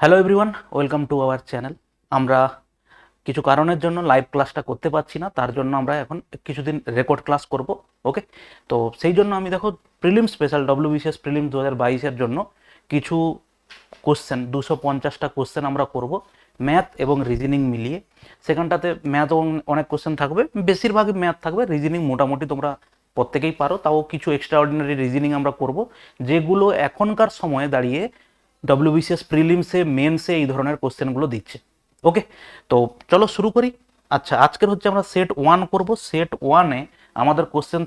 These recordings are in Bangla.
Hello everyone, welcome to our channel. আমরা কিছু কারণের জন্য লাইভ ক্লাসটা করতে পারছি না, তার জন্য আমরা এখন কিছুদিন রেকর্ড ক্লাস করব। ওকে, তো সেই জন্য আমি দেখো প্রিলিম স্পেশাল ডব্লিউবিসিএস প্রিলিম 2022-এর জন্য কিছু কোশ্চেন 250টা কোশ্চেন আমরা করব ম্যাথ এবং রিজনিং মিলিয়ে। সেখানটাতে ম্যাথ এবং অনেক কোশ্চেন থাকবে, বেশিরভাগই ম্যাথ থাকবে, রিজনিং মোটামুটি তোমরা প্রত্যেকেই পারো, তাও কিছু এক্সট্রা অর্ডিনারি রিজনিং আমরা করব, যেগুলো এখনকার সময়ে দাঁড়িয়ে ডব্লিউবিসিএস প্রিলিমসে মেনসে এই ধরনের কোশ্চেনগুলো দিচ্ছে। ওকে, তো চলো শুরু করি। আচ্ছা, আজকের হচ্ছে আমরা সেট 1 করব। সেট 1-এ আমাদের কোশ্চেন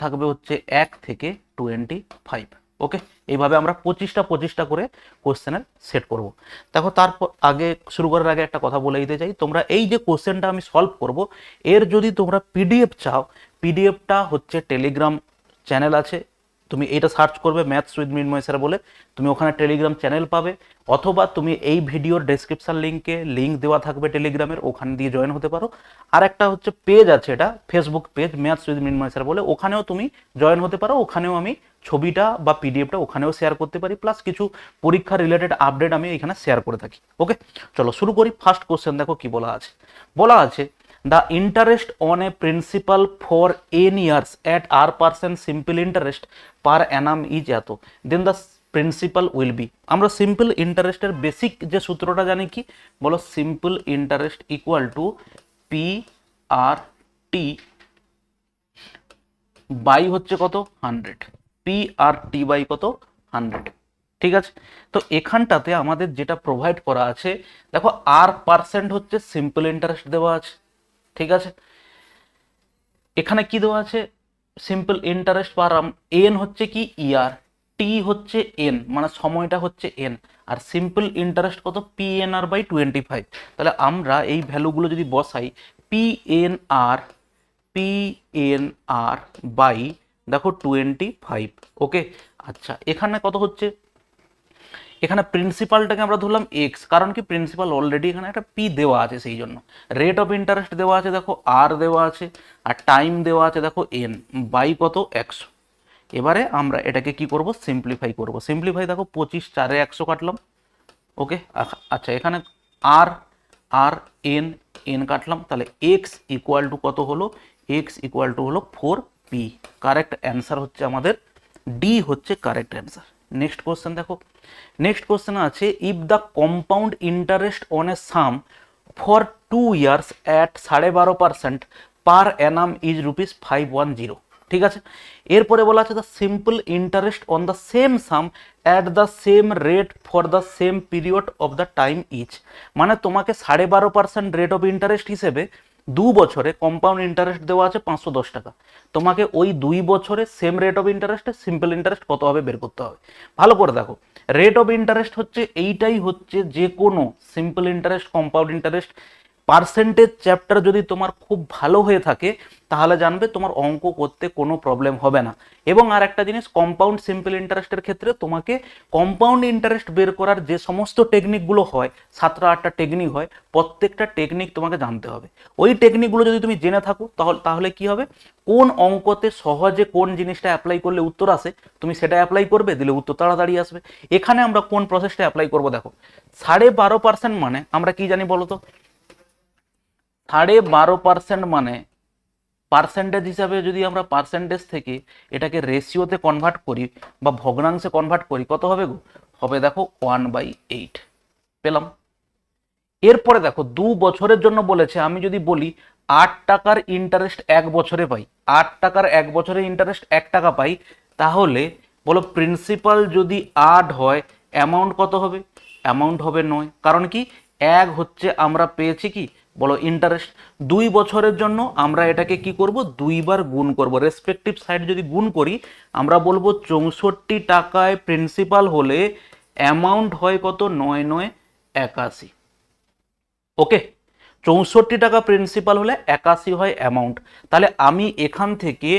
থাকবে হচ্ছে 1 থেকে 25। ওকে, এইভাবে আমরা 25টা করে কোশ্চেনের সেট করব। দেখো, তারপর আগে শুরু করার আগে একটা কথা বলে দিতে চাই, তোমরা এই যে কোশ্চেনটা আমি সলভ করব, এর যদি তোমরা পিডিএফ চাও, পিডিএফটা হচ্ছে টেলিগ্রাম চ্যানেল আছে, তুমি এইটা সার্চ করবে ম্যাথস উইথ মৃন্ময় স্যার বলে, তুমি ওখানে টেলিগ্রাম চ্যানেল পাবে, অথবা তুমি এই ভিডিওর ডেসক্রিপশন লিঙ্ক দেওয়া থাকবে টেলিগ্রামের, ওখানে দিয়ে জয়েন হতে পারো। আর একটা হচ্ছে পেজ আছে, এটা Facebook page maths with Mrinmoy sir বলে, ওখানেও তুমি জয়েন হতে পারো। ওখানেও আমি ছবিটা বা পিডিএফটা ওখানেও শেয়ার করতে পারি, প্লাস কিছু পরীক্ষা রিলেটেড আপডেট আমি এখানে শেয়ার করে থাকি। ওকে, চলো শুরু করি। ফার্স্ট কোশ্চেন দেখো কি বলা আছে the interest on a principal for n years at r% simple interest per annum is এত, then the principal will be। আমরা সিম্পল ইন্টারেস্টের বেসিক যে সূত্রটা জানি কি, বলো simple interest equal to P R T by হচ্ছে কত 100, পি আর টি বাই কত 100। ঠিক আছে, তো এখানটাতে আমাদের যেটা প্রোভাইড করা আছে, দেখো r% হচ্ছে সিম্পল ইন্টারেস্ট দেওয়া আছে। ঠিক আছে, এখানে কি দেওয়া আছে, সিম্পল ইন্টারেস্ট পার এন হচ্ছে কি ইয়ার, টি হচ্ছে এন মানে সময়টা হচ্ছে এন, আর সিম্পল ইন্টারেস্ট কত পি এন আর বাই 25। তাহলে আমরা এই ভ্যালুগুলো যদি বসাই, পি এন আর বাই দেখো 25। ওকে, আচ্ছা এখানে কত হচ্ছে, এখানে প্রিন্সিপালটাকে আমরা ধরলাম এক্স, কারণ কি প্রিন্সিপাল অলরেডি এখানে একটা পি দেওয়া আছে, সেই জন্য রেট অফ ইন্টারেস্ট দেওয়া আছে, দেখো আর দেওয়া আছে, আর টাইম দেওয়া আছে দেখো এন বাই কত 100। এবারে আমরা এটাকে কি করব, সিম্পলিফাই দেখো 25 4 100 কাটলাম। ওকে, আচ্ছা এখানে আর আর এন এন কাটলাম, তাহলে এক্স ইকুয়াল টু কত হলো, এক্স ইকুয়াল টু হলো 4p। কারেক্ট অ্যান্সার হচ্ছে আমাদের ডি হচ্ছে কারেক্ট অ্যান্সার। নেক্সট কোশ্চেন দেখো, নেক্সট কোশ্চেন আছে if the compound interest on a sum for 2 years at 12.5% per annum is ₹510। ঠিক আছে, এরপরে বলা আছে the simple interest on the same sum at the same rate for the same period of the time each. মানে তোমাকে 12.5% রেট অফ ইন্টারেস্ট হিসেবে 2 বছরে কম্পাউন্ড ইন্টারেস্ট দেওয়া আছে 510 টাকা, তোমাকে ওই 2 বছরে সেম রেট অফ ইন্টারেস্টে সিম্পল ইন্টারেস্ট কত হবে বের করতে হবে। ভালো করে দেখো, রেট অফ ইন্টারেস্ট হচ্ছে এইটাই, হচ্ছে যে কোনো simple interest compound interest percentage chapter যদি তোমার খুব ভালো হয়ে থাকে, তাহলে জানবে তোমার অঙ্ক করতে কোনো প্রবলেম হবে না। এবং আর একটা জিনিস, কম্পাউন্ড সিম্পল ইন্টারেস্টের ক্ষেত্রে তোমাকে কম্পাউন্ড ইন্টারেস্ট বের করার যে সমস্ত টেকনিকগুলো হয়, 7টা 8টা টেকনিক হয়, প্রত্যেকটা টেকনিক তোমাকে জানতে হবে। ওই টেকনিকগুলো যদি তুমি জেনে থাকো, তাহলে কি হবে, কোন অঙ্কতে সহজে কোন জিনিসটা অ্যাপ্লাই করলে উত্তর আসে, তুমি সেটা অ্যাপ্লাই করবে, দিলে উত্তর তাড়াতাড়ি আসবে। এখানে আমরা কোন প্রসেসটা অ্যাপ্লাই করবো, দেখো 12.5% মানে আমরা কি জানি বলতো, 12.5% মানে পার্সেন্টেজ হিসাবে যদি আমরা পার্সেন্টেজ থেকে এটাকে রেশিওতে কনভার্ট করি বা ভগ্নাংশে কনভার্ট করি, কত হবে গো, হবে দেখো 1/8 পেলাম। এরপরে দেখো 2 বছরের জন্য বলেছে, আমি যদি বলি 8 টাকার ইন্টারেস্ট 1 বছরে পাই, 8 টাকার 1 বছরে ইন্টারেস্ট 1 টাকা পাই, তাহলে বলো প্রিন্সিপাল যদি 8 হয়, অ্যামাউন্ট কত হবে, অ্যামাউন্ট হবে 9। কারণ কি, 1 হচ্ছে আমরা পেয়েছি কি বলো ইন্টারেস্ট, 2 বছরের জন্য আমরা এটাকে কি করব, 2বার গুণ করব, রেসপেক্টিভ সাইড যদি গুণ করি, আমরা বলবো 64 টাকায় প্রিন্সিপাল হলে অ্যামাউন্ট হয় কত, 9 9 81। ওকে, 64 টাকা প্রিন্সিপাল হলে 81 হয় অ্যামাউন্ট। তাহলে আমি এখান থেকে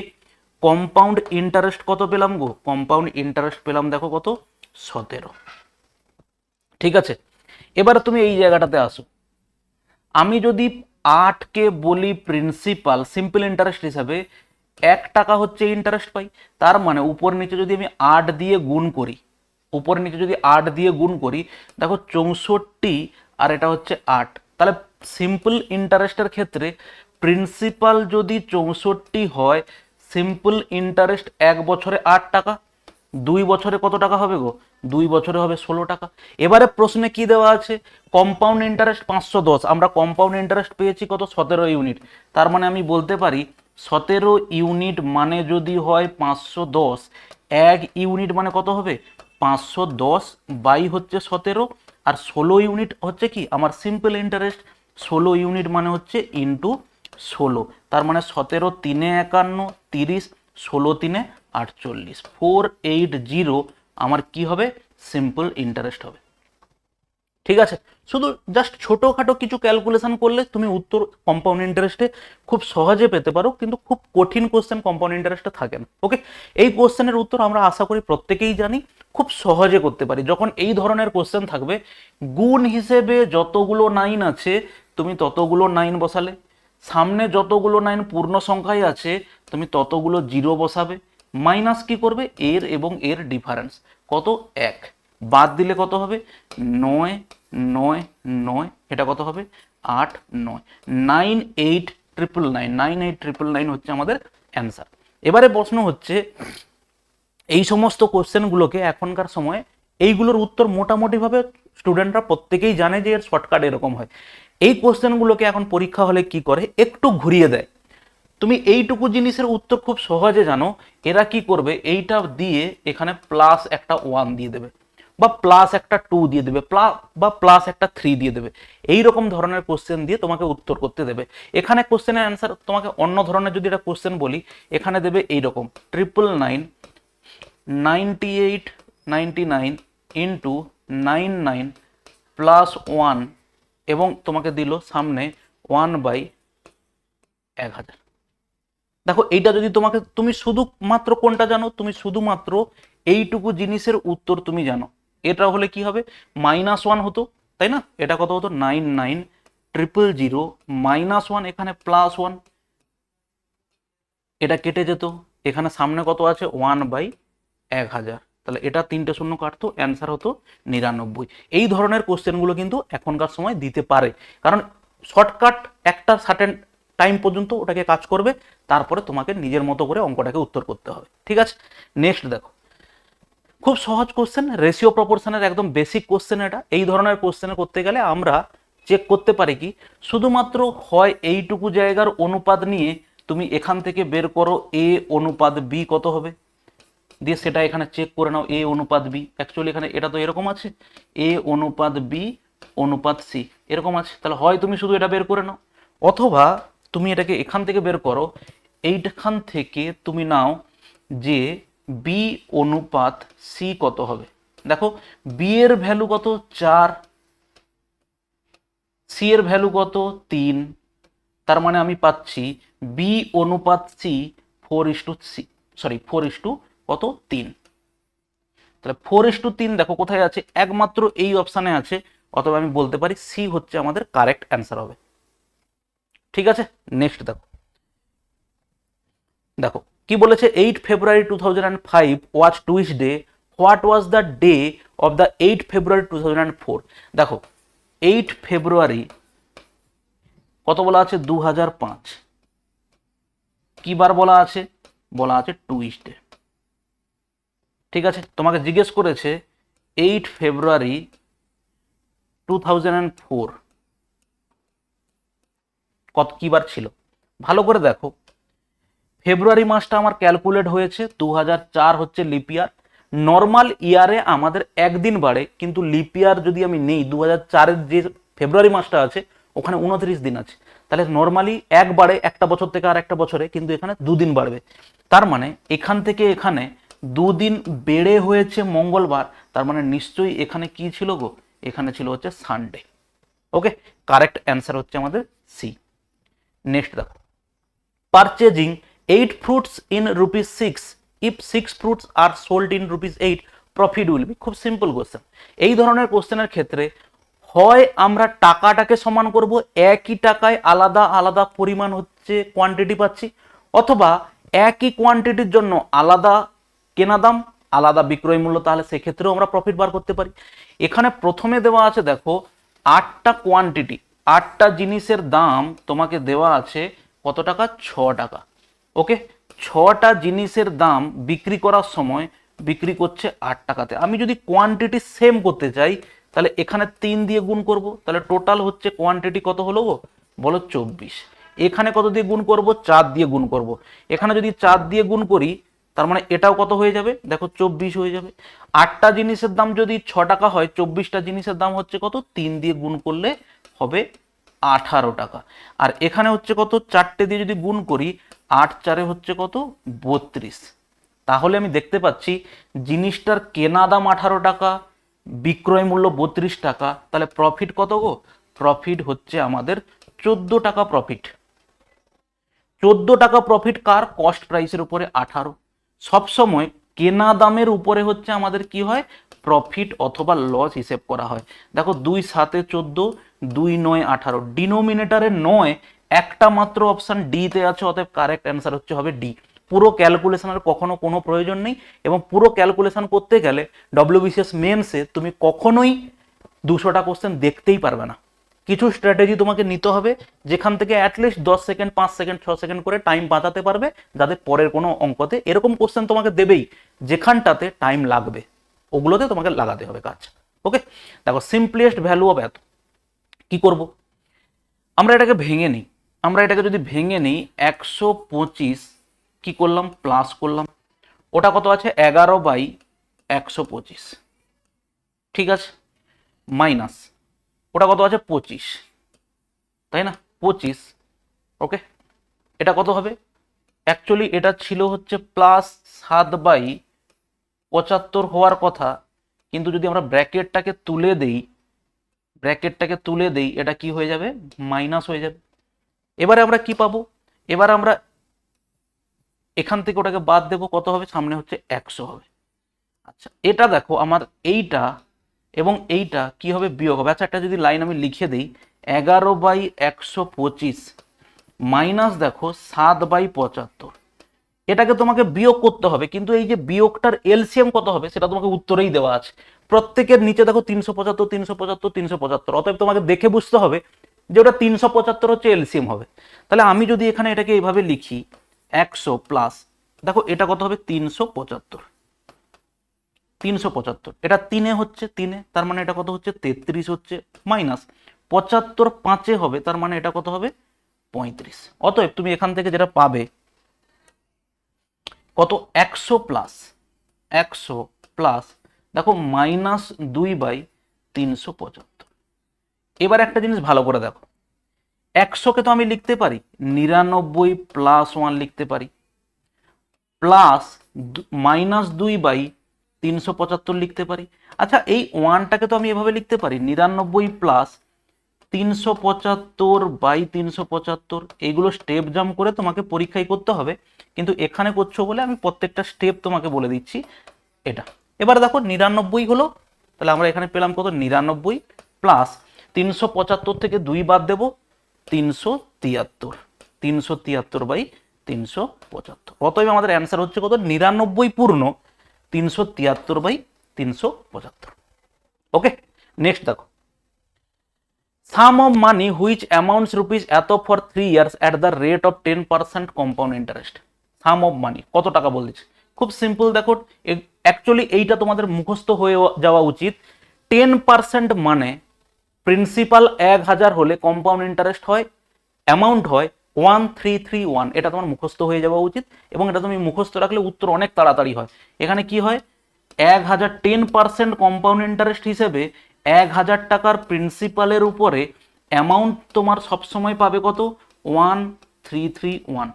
কম্পাউন্ড ইন্টারেস্ট কত পেলাম গো, কম্পাউন্ড ইন্টারেস্ট পেলাম দেখো কত, 17। ঠিক আছে, এবারে তুমি এই জায়গাটাতে আসো, আমি যদি 8কে বলি প্রিন্সিপাল সিম্পল ইন্টারেস্ট হিসাবে, 1 টাকা হচ্ছে ইন্টারেস্ট পাই, তার মানে উপর নিচে যদি আমি 8 দিয়ে গুণ করি, উপরে নিচে যদি 8 দিয়ে গুণ করি, দেখো 64 আর এটা হচ্ছে 8, তাহলে সিম্পল ইন্টারেস্টের ক্ষেত্রে প্রিন্সিপাল যদি 64 হয়, সিম্পল ইন্টারেস্ট 1 বছরে 8 টাকা, 2 বছরে কত টাকা হবে গো? 2 বছরে হবে 16 টাকা। এবারে প্রশ্নে কি দেওয়া আছে? কম্পাউন্ড ইন্টারেস্ট 510, আমরা কম্পাউন্ড ইন্টারেস্ট পেয়েছি কত? 17 ইউনিট। তার মানে আমি বলতে পারি 17 ইউনিট মানে যদি হয় 510, 1 ইউনিট মানে কত হবে? 510 বাই হচ্ছে 17, আর 16 ইউনিট হচ্ছে কি আমার সিম্পল ইন্টারেস্ট, 16 ইউনিট মানে হচ্ছে ইন্টু 16, তার মানে 17 3 51 30, 16 3 48, 480 আমার কি হবে? সিম্পল ইন্টারেস্ট হবে। ঠিক আছে, শুধু জাস্ট ছোটোখাটো কিছু ক্যালকুলেশন করলে তুমি উত্তর কম্পাউন্ড ইন্টারেস্টে খুব সহজে পেতে পারো, কিন্তু খুব কঠিন কোশ্চেন কম্পাউন্ড ইন্টারেস্টে থাকে না। ওকে, এই কোশ্চেনের উত্তর আমরা আশা করি প্রত্যেকেই জানি, খুব সহজে করতে পারি। যখন এই ধরনের কোশ্চেন থাকবে, গুণ হিসেবে যতগুলো 9 আছে তুমি ততগুলো 9 বসালে, সামনে যতগুলো 9 পূর্ণ সংখ্যায় আছে তুমি ততগুলো 0 বসাবে, মাইনাস কি করবে? এর এবং এর ডিফারেন্স কত? 1, বাদ দিলে কত হবে? 9 9 9, এটা কত হবে? 8 9, 98,999 হচ্ছে আমাদের অ্যান্সার। এবারে প্রশ্ন হচ্ছে, এই সমস্ত কোশ্চেনগুলোকে এখনকার সময়ে এইগুলোর উত্তর মোটামুটিভাবে স্টুডেন্টরা প্রত্যেকেই জানে যে এর শর্টকাট এরকম হয়। এই কোশ্চেনগুলোকে এখন পরীক্ষা হলে কি করে? একটু ঘুরিয়ে দেয়। তুমি এইটুকু জিনিসের উত্তর খুব সহজে জানো, এরা কি করবে? এইটা দিয়ে এখানে প্লাস একটা 1 দিয়ে দেবে, বা প্লাস একটা 2 দিয়ে দেবে, বা প্লাস একটা 3 দিয়ে দেবে। এই রকম ধরনের কোশ্চেন দিয়ে তোমাকে উত্তর করতে দেবে। এখানে কোশ্চেনের অ্যান্সার তোমাকে অন্য ধরনের যদি এটা কোশ্চেন বলি, এখানে দেবে এইরকম 999 98 99 ইন্টু 99 প্লাস 1, এবং তোমাকে দিল সামনে 1/1000। দেখো এইটা যদি তোমাকে, তুমি শুধুমাত্র কোনটা জানো? তুমি শুধুমাত্র এইটুকু জিনিসের উত্তর তুমি জানো। এটা হলে কি হবে? -1 হতো, তাই না? এটা কত হতো? 99,000 -1, এখানে +1, এটা কেটে যেত, এখানে সামনে কত আছে? 1/1000, তাহলে এটা 3টে শূন্য কাটতো, অ্যান্সার হতো 99। এই ধরনের কোশ্চেনগুলো কিন্তু এখনকার সময় দিতে পারে, কারণ শর্টকাট একটা সার্টেন টাইম পর্যন্ত ওটাকে কাজ করবে, তারপরে তোমাকে নিজের মতো করে অঙ্কটাকে উত্তর করতে হবে। ঠিক আছে, নেক্সট দেখো, খুব সহজ কোশ্চেন, রেশিও প্রপোর্শনের একদম বেসিক কোশ্চেন এটা। এই ধরনের কোশ্চেন করতে গেলে আমরা চেক করতে পারি কি, শুধুমাত্র হয় এইটুকু জায়গার অনুপাত নিয়ে তুমি এখান থেকে বের করো a অনুপাত b কত হবে, দিয়ে সেটা এখানে চেক করে নাও a অনুপাত b। অ্যাকচুয়ালি এখানে এটা তো এরকম আছে, a অনুপাত b অনুপাত c এরকম আছে, তাহলে হয় তুমি শুধু এটা বের করে নাও, অথবা তুমি এটাকে এখান থেকে বের করো, এইখান থেকে তুমি নাও যে b অনুপাত c কত হবে। দেখো b এর ভ্যালু কত? 4, c এর ভ্যালু কত? 3, তার মানে আমি পাচ্ছি b অনুপাত c 4:c, কত? 3। তাহলে 4:3 দেখো কোথায় আছে? একমাত্র এই অপশানে আছে, অথবা আমি বলতে পারি সি হচ্ছে আমাদের কারেক্ট অ্যান্সার হবে। ঠিক আছে, নেক্সট দেখো, দেখো কি বলেছে, 8 February 2005 was Tuesday, what was the day of the 8 February 2004। দেখো 8 ফেব্রুয়ারি কত বলা আছে? 2005। কি বার বলা আছে? বলা আছে টুইসডে। ঠিক আছে, তোমাকে জিজ্ঞেস করেছে 8 February 2004 কত কি বার ছিল। ভালো করে দেখো, ফেব্রুয়ারি মাসটা আমার ক্যালকুলেট হয়েছে, 2004 হচ্ছে লিপ ইয়ার। নর্মাল ইয়ারে আমাদের একদিন বাড়ে, কিন্তু লিপ ইয়ার যদি আমি নেই 2004-এর যে ফেব্রুয়ারি মাসটা আছে ওখানে 29 দিন আছে, তাহলে নর্মালি এক বাড়ে একটা বছর থেকে আর একটা বছরে, কিন্তু এখানে 2 দিন বাড়বে। তার মানে এখান থেকে এখানে 2 দিন বেড়ে হয়েছে মঙ্গলবার, তার মানে নিশ্চয়ই এখানে কি ছিল গো? এখানে ছিল হচ্ছে সানডে। ওকে, কারেক্ট অ্যান্সার হচ্ছে আমাদের সি। নেক্সট দেখো, purchasing 8 fruits in ₹6, if 6 fruits are sold in ₹8, profit will be। খুব সিম্পল কোশ্চেন। এই ধরনের কোশ্চেনের ক্ষেত্রে হয় আমরা টাকাটাকে সমান করব, একই টাকায় আলাদা আলাদা পরিমাণ হচ্ছে কোয়ান্টিটি পাচ্ছি, অথবা একই কোয়ান্টিটির জন্য আলাদা কেনা দাম আলাদা বিক্রয় মূল্য, তাহলে সেক্ষেত্রেও আমরা প্রফিট বার করতে পারি। এখানে প্রথমে দেওয়া আছে দেখো 8টা কোয়ান্টিটি, 8টা জিনিসের দাম তোমাকে দেওয়া আছে কত টাকা, 6 টাকা। ওকে, 6টা জিনিসের দাম বিক্রি করার সময় বিক্রি করছে 8 টাকাতে। আমি যদি কোয়ান্টিটি সেম করতে চাই তাহলে এখানে 3 দিয়ে গুণ করব, তাহলে টোটাল হচ্ছে কোয়ান্টিটি কত হলো গো, বলো 24। এখানে কত দিয়ে গুণ করব, 4 দিয়ে গুণ করব। এখানে যদি 4 দিয়ে গুণ করি তার মানে এটাও কত হয়ে যাবে, দেখো 24 হয়ে যাবে। 8টা জিনিসের দাম যদি 6 টাকা হয়, 24টা জিনিসের দাম হচ্ছে কত, 3 দিয়ে গুণ করলে হবে 18 টাকা। আর এখানে হচ্ছে কত, 4টে দিয়ে যদি গুণ করি 8 4 হচ্ছে কত, 32। তাহলে আমি দেখতে পাচ্ছি জিনিসটার কেনা দাম 18 টাকা, বিক্রয় মূল্য 32 টাকা, তাহলে প্রফিট কত গো, প্রফিট হচ্ছে আমাদের 14 টাকা প্রফিট। 14 টাকা প্রফিট কার, কস্ট প্রাইসের উপরে 18। সবসময় কেনা দামের উপরে হচ্ছে আমাদের কি হয়, প্রফিট অথবা লস হিসেব করা হয়। দেখো 2 7 14, 2 9 18, ডিনোমিনেটরে 9, একটা মাত্র অপশন ডি তে আছে, অতএব কারেক্ট অ্যান্সার হচ্ছে হবে ডি। পুরো ক্যালকুলেশনের কখনো কোনো প্রয়োজন নেই, এবং পুরো ক্যালকুলেশন করতে গেলে ডব্লিউবিসিএস মেন্সে তুমি কখনোই 200টা কোশ্চেন দেখতেই পারবে না। কিছু স্ট্র্যাটেজি তোমাকে নিতে হবে যেখান থেকে অ্যাটলিস্ট 10 সেকেন্ড 5 সেকেন্ড 6 সেকেন্ড করে টাইম বাঁচাতে পারবে, যাতে পরের কোনো অঙ্কতে এরকম কোশ্চেন তোমাকে দেবেই যেখানটাতে টাইম লাগবে, ওগুলোতে তোমাকে লাগাতে হবে কাজ। ওকে, দেখো সিম্পলেস্ট ভ্যালু অফ এত কি করব, আমরা এটাকে ভেঙে নিই। আমরা এটাকে যদি ভেঙে নিই 125 কি করলাম, প্লাস করলাম, ওটা কত আছে 11/125, ঠিক আছে, মাইনাস ওটা কত আছে 25, তাই না, 25। ওকে, এটা কত হবে, অ্যাকচুয়ালি এটা ছিল হচ্ছে প্লাস 7/75 হওয়ার কথা, কিন্তু যদি আমরা ব্র্যাকেটটাকে তুলে দেই এটা কি হয়ে যাবে, মাইনাস হয়ে যাবে। এবারে আমরা কি পাবো, এবার আমরা এখান থেকে ওটাকে বাদ দেবো, কত হবে, সামনে হচ্ছে 100 হবে। আচ্ছা, এটা দেখো আমার এইটা এবং এইটা কি হবে, বিয়োগ হবে। আচ্ছা, একটা যদি লাইন আমি লিখে দিই, 11/125 মাইনাস দেখো 7/75, এটাকে তোমাকে বিয়োগ করতে হবে, কিন্তু এই যে বিয়োগটার এলসিএম কত হবে সেটা তোমাকে উত্তরেই দেওয়া আছে। প্রত্যেকের নিচে দেখো 375 375 375, অতএব তোমাকে দেখে বুঝতে হবে যে ওটা 375 হচ্ছে এলসিএম হবে। তাহলে আমি যদি এখানে এটাকে এইভাবে লিখি 100 প্লাস, দেখো এটা কত হবে 375, 375 এটা 3 হচ্ছে 3, তার মানে এটা কত হচ্ছে 33 হচ্ছে, মাইনাস 75 5 হবে, তার মানে এটা কত হবে 35। অতএব তুমি এখান থেকে যেটা পাবে কত, 100 প্লাস দেখো মাইনাস 2/375। এবার একটা জিনিস ভালো করে দেখো, 100কে তো আমি লিখতে পারি 99 প্লাস 1 লিখতে পারি, প্লাস মাইনাস 2/375 লিখতে পারি। আচ্ছা, এই ওয়ানটাকে তো আমি এভাবে লিখতে পারি 99 প্লাস 375/375। এইগুলো স্টেপ জাম্প করে তোমাকে পরীক্ষায় করতে হবে, কিন্তু এখানে করছো বলে আমি প্রত্যেকটা স্টেপ তোমাকে বলে দিচ্ছি। এটা এবার দেখো 99 হলো, তাহলে আমরা এখানে পেলাম কত, 99 প্লাস 375 থেকে 2 বাদ দেবো, 373, 373/375। অতএব আমাদের অ্যান্সার হচ্ছে কত, 99 পূর্ণ 373/375। ওকে, নেক্সট দেখো, sum of money which amounts rupees এত for 3 years at the rate of 10% compound interest. Sum of money কত টাকা বলছে, খুব সিম্পল। দেখো অ্যাকচুয়ালি এইটা তোমাদের মুখস্থ হয়ে যাওয়া উচিত। 10% মানে প্রিন্সিপাল 1000 হলে কম্পাউন্ড ইন্টারেস্ট হয়, অ্যামাউন্ট হয় 1331, এটা তোমার মুখস্থ হয়ে যাওয়া উচিত, এবং এটা তুমি মুখস্থ রাখলে উত্তর অনেক তাড়াতাড়ি হয়। এখানে কি হয়, 1000 10% কম্পাউন্ড ইন্টারেস্ট হিসেবে 1000 টাকার প্রিন্সিপালের উপরে অ্যামাউন্ট তোমার সবসময় পাবে কত, 1331।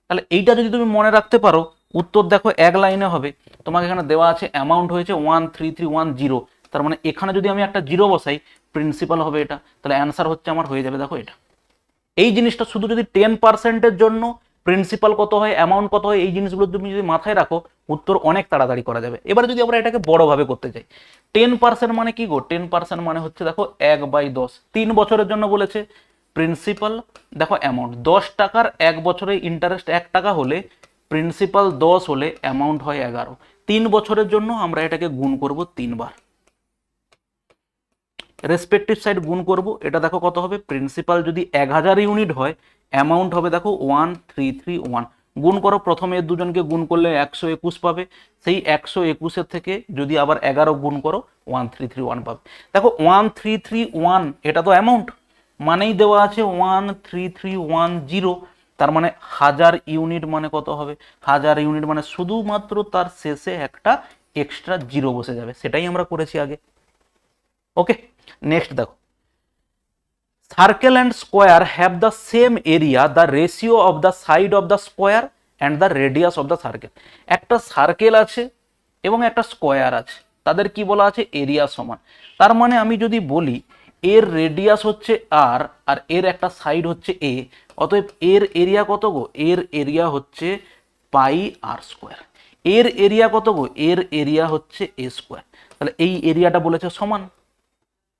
তাহলে এইটা যদি তুমি মনে রাখতে পারো, উত্তর দেখো এক লাইনে হবে। তোমাকে এখানে দেওয়া আছে অ্যামাউন্ট হয়েছে 13310, তার মানে এখানে যদি আমি একটা জিরো বসাই প্রিন্সিপাল হবে এটা, তাহলে অ্যান্সার হচ্ছে আমার হয়ে যাবে দেখো এটা। এই জিনিসটা শুধু যদি 10%-এর জন্য প্রিন্সিপাল কত হয়, অ্যামাউন্ট কত হয়, এই জিনিসগুলো তুমি যদি মাথায় রাখো উত্তর অনেক তাড়াতাড়ি করা যাবে। এবারে যদি আমরা এটাকে বড়ভাবে করতে চাই, 10% মানে কি গো, 10% মানে হচ্ছে দেখো 1/10, 3 বছরের জন্য বলেছে। প্রিন্সিপাল দেখো অ্যামাউন্ট 10 টাকার 1 বছরে ইন্টারেস্ট 1 টাকা হলে প্রিন্সিপাল 10 হলে অ্যামাউন্ট হয় 11, 3 বছরের জন্য আমরা এটাকে গুণ করব 3 বার, রেসপেক্টিভ সাইড গুণ করব। এটা দেখো কত হবে, প্রিন্সিপাল যদি 1000 ইউনিট হয়, অ্যামাউন্ট হবে দেখো 1331। গুণ করো, প্রথমে এর দুজনকে গুণ করলে 121 পাবে, সেই 121-এর থেকে যদি আবার 11 গুণ করো 1331 পাবে। দেখো 1331 এটা তো অ্যামাউন্ট, মানেই দেওয়া আছে 13310, তার মানে 1000 ইউনিট মানে কত হবে, 1000 ইউনিট মানে শুধুমাত্র তার শেষে একটা এক্সট্রা জিরো বসে যাবে, সেটাই আমরা করেছি আগে। ওকে, নেক্সট দেখো, circle and square have the same area, the ratio of the side of the square and the radius of the circle. একটা সার্কেল আছে এবং একটা স্কোয়ার আছে, তাদের কি বলা আছে, এরিয়া সমান। তার মানে আমি যদি বলি এর রেডিয়াস হচ্ছে আর, আর এর একটা সাইড হচ্ছে এ, অতএব এর এরিয়া কত গো, এর এরিয়া হচ্ছে পাই আর স্কোয়ার। এর এরিয়া কত গো, এর এরিয়া হচ্ছে এ স্কোয়ার। তাহলে এই এরিয়াটা বলেছে সমান।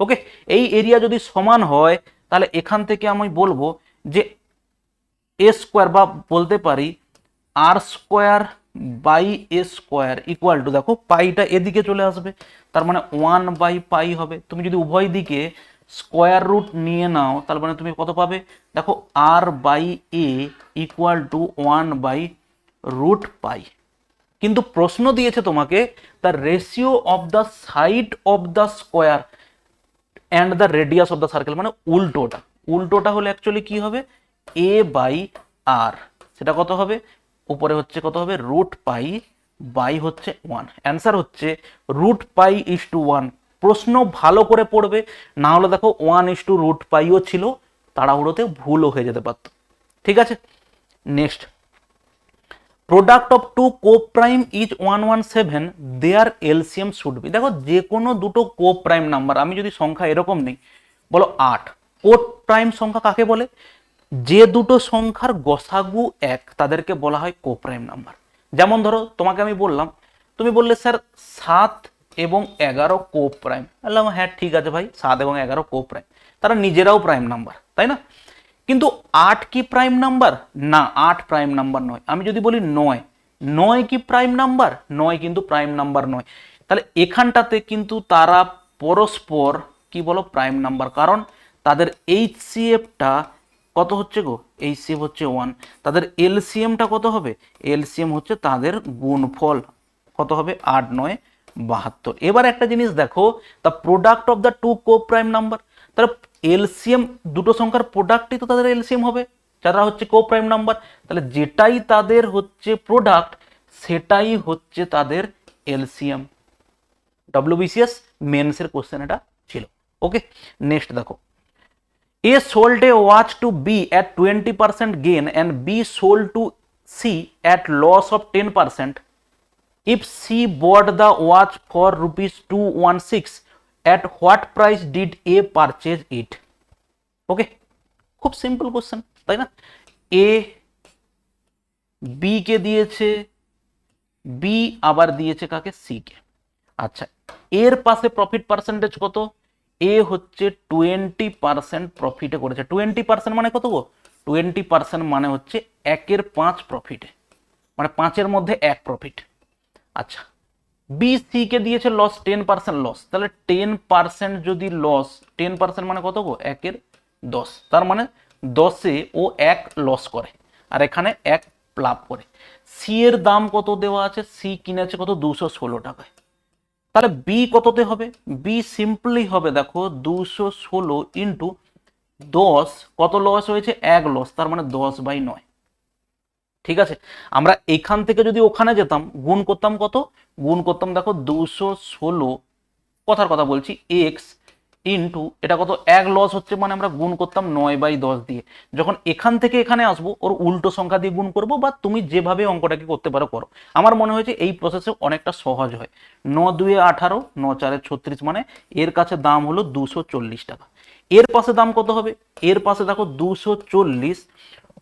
ওকে, এই এরিয়া যদি সমান হয় তাহলে এখান থেকে আমি বলবো যে এ স্কোয়ার, বা বলতে পারি আর square by A square equal to, দেখো পাইটা এদিকে চলে আসবে, তার মানে 1/পাই হবে। তুমি যদি উভয় দিকে স্কোয়ার রুট নিয়ে নাও তার মানে তুমি কত পাবে, দেখো আর বাই এ ইকুয়াল টু 1/√পাই। কিন্তু প্রশ্ন দিয়েছে তোমাকে the ratio of the side of the square and the radius of the circle, মানে উল্টোটা। উল্টোটা হলে অ্যাকচুয়ালি কি হবে, এ বাই আর, সেটা কত হবে, উপরে হচ্ছে কত হবে, √পাই বাই হচ্ছে 1। অ্যান্সার হচ্ছে √পাই:1। প্রশ্ন ভালো করে পড়বে, না হলে দেখো 1:√পাইও ছিল, তাড়াহুড়োতে ভুলও হয়ে যেতে পারত। ঠিক আছে, next, product of two coprime is 117, their LCM should be. দেখো যে কোনো দুটো কোপ্রাইম নাম্বার, আমি যদি সংখ্যা এরকম নেই, বলো 8, কোপ্রাইম সংখ্যা কাকে বলে, যে দুটো সংখ্যার গসাগু 1 তাদেরকে বলা হয় কোপ্রাইম নাম্বার। যেমন ধরো তোমাকে আমি বললাম, তুমি বললে স্যার 7 এবং 11 কোপ্রাইম, বললাম হ্যাঁ ঠিক আছে ভাই, 7 এবং 11 কোপ্রাইম, তারা নিজেরাও প্রাইম নাম্বার, তাই না? কিন্তু 8 কি প্রাইম নাম্বার? না, 8 প্রাইম নাম্বার নয়। আমি যদি বলি 9, 9 কি প্রাইম নাম্বার? 9 কিন্তু প্রাইম নাম্বার নয়। তাহলে এখানটাতে কিন্তু তারা পরস্পর কি বলো, প্রাইম নাম্বার, কারণ তাদের এইচসিএফটা কত হচ্ছে গো, এইচসিএফ হচ্ছে 1। তাদের এলসিএমটা কত হবে, এলসিএম হচ্ছে তাদের গুণফল, কত হবে, 8 9 72। এবার একটা জিনিস দেখো, the product of the two coprime number, তাহলে এলসিএম দুটো সংখ্যার প্রোডাক্টই তো তাদের এলসিএম হবে, যারা হচ্ছে কোপ্রাইম নাম্বার। তাহলে যেটাই তাদের হচ্ছে প্রোডাক্ট সেটাই হচ্ছে তাদের এলসিএম। ডব্লিউবিসিএস মেন্সের কোশ্চেন এটা ছিল। ওকে, নেক্সট দেখো, A sold a watch to B at 20% gain and B sold to C at loss of 10%. If C bought the watch for ₹216, at what price did A purchase it? ওকে, খুব সিম্পল কোশ্চেন, তাই না? এ বি কে দিয়েছে, বি আবার দিয়েছে কাকে, সি কে। আচ্ছা, এর পাশে প্রফিট পার্সেন্টেজ কত, এ হচ্ছে 20% প্রফিটে করেছে। 20% মানে কত গো, 20% মানে হচ্ছে 1/5 প্রফিটে, মানে 5-এর মধ্যে 1 প্রফিট। আচ্ছা, বি সি কে দিয়েছে লস, 10% লস, তাহলে 10% যদি লস, 10% মানে কত গো, 1/10, তার মানে 10-এ ও 1 লস করে আর এখানে 1 লাভ করে। সি এর দাম কত দেওয়া আছে, সি কিনেছে কত, 216 টাকায়। তাহলে বি কততে হবে, বি সিম্পলি হবে দেখো 216 ইন্টু 10, কত লস হয়েছে, 1 লস, তার মানে 10/9। ঠিক আছে, আমরা এখান থেকে যদি ওখানে যেতাম গুণ করতাম কত, গুণ করতাম দেখো 216, কথার কথা বলছি, এক্স ইন্টু এটা কত, 1 লস হচ্ছে, মানে আমরা গুণ করতাম 9/10 দিয়ে। যখন এখান থেকে এখানে আসবো ওর উল্টো সংখ্যা দিয়ে গুণ করব, বা তুমি যেভাবে অঙ্কটাকে করতে পারো করো। আমার মনে হয়েছে এই প্রসেসে অনেকটা সহজ হয়। 9 2 18, 9 4 36, মানে এর কাছে দাম হলো 240 টাকা। এর পাশে দাম কত হবে, এর পাশে দেখো 240,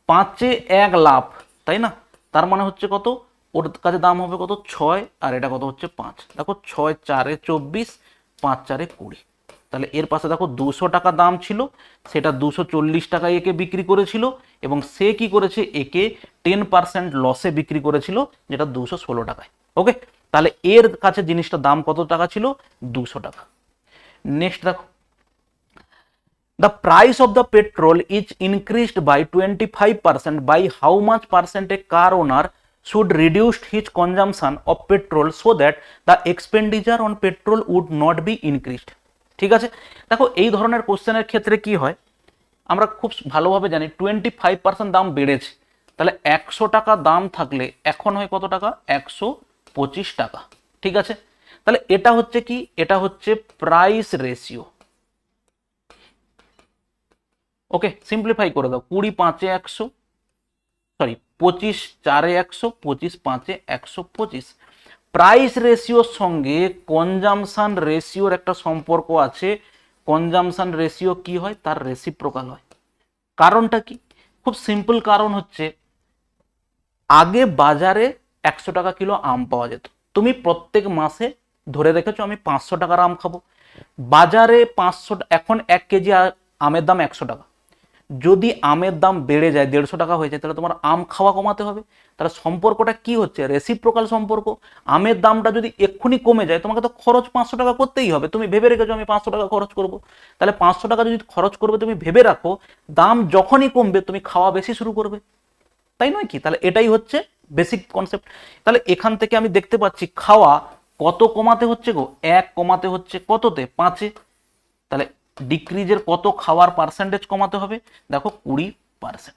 5-এ 1 লাভ, তাই না? তার মানে হচ্ছে কত, ওর কাছে দাম হবে কত, 6, আর এটা কত হচ্ছে 5। দেখো 6 4 24, 5 4 20। তাহলে এর পাশে দেখো 200 টাকা দাম ছিল, সেটা 240 টাকায় একে বিক্রি করেছিল, এবং সে কি করেছে, একে 10% লসে বিক্রি করেছিল, যেটা 216 টাকায়। ওকে, তাহলে এর কাছে জিনিসটার দাম কত টাকা ছিল? 200 টাকা। নেক্সট দেখো, the price of the petrol is increased by 25%. By how much percent a car owner should reduce his consumption of petrol so that the expenditure on petrol would not be increased? ঠিক আছে, দেখো এই ধরনের কোশ্চেনের ক্ষেত্রে কি হয়, আমরা খুব ভালোভাবে জানি 25% দাম বেড়েছে, তাহলে 100 টাকা দাম থাকলে এখন হয় কত টাকা? 125 টাকা। ঠিক আছে, তাহলে এটা হচ্ছে কি? এটা হচ্ছে প্রাইস রেশিও। ওকে, সিম্পলিফাই করে দাও, 20 5 100, সরি 25 4 100, 25 5 125। প্রাইস রেশিওর সঙ্গে কনজামশন রেশিওর একটা সম্পর্ক আছে। কনজামশন রেশিও কি হয়? তার রেসিপ্রোকাল হয়। কারণটা কি? খুব সিম্পল কারণ হচ্ছে, আগে বাজারে 100 টাকা কিলো আম পাওয়া যেত, তুমি প্রত্যেক মাসে ধরে রেখেছো আমি 500 টাকার আম খাবো, বাজারে 500, এখন 1 কেজি আমের দাম 100 টাকা, যদি আমের দাম বেড়ে যায় 150 টাকা হয়ে যায়, তাহলে তোমার আম খাওয়া কমাতে হবে। তাহলে সম্পর্কটা কি হচ্ছে? রেসিপ্রোকাল সম্পর্ক। আমের দামটা যদি এক্ষুনি কমে যায়, তোমাকে তো খরচ 500 টাকা করতেই হবে। তুমি ভেবে রেখেছো আমি 500 টাকা খরচ করব, তাহলে 500 টাকা যদি খরচ করবে তুমি ভেবে রাখো, দাম যখনই কমবে তুমি খাওয়া বেশি শুরু করবে, তাই নয় কি? তাহলে এটাই হচ্ছে বেসিক কনসেপ্ট। তাহলে এখান থেকে আমি দেখতে পাচ্ছি খাওয়া কত কমাতে হচ্ছে গো? 1 কমাতে হচ্ছে কততে? 5-এ। তাহলে ডিক্রিজের কত খাওয়ার পার্সেন্টেজ কমাতে হবে? দেখো 20%।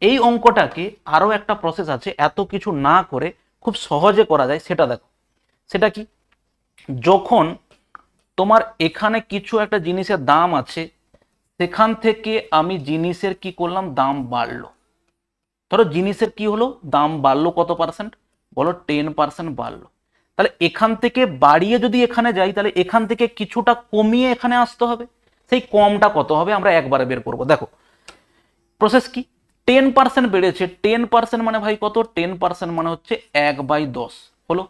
এই অঙ্কটাকে আরো একটা প্রসেস আছে, এত কিছু না করে খুব সহজে করা যায়, সেটা দেখো। সেটা কি? যখন তোমার এখানে কিছু একটা জিনিসের দাম আছে, সেখান থেকে আমি জিনিসের কি করলাম? দাম বাড়লো। ধরো জিনিসের কি হলো? দাম বাড়লো কত পার্সেন্ট? বলো 10% বাড়লো। তাহলে এখান থেকে বাড়িয়ে যদি এখানে যাই, তাহলে এখান থেকে কিছুটা কমিয়ে এখানে আসতে হবে। সেই কমটা কত হবে আমরা একবারে বের করব। দেখো প্রসেস কি? 10% বেড়েছে, 10% মানে ভাই কত? 10% মানে হচ্ছে 1/10 হলো।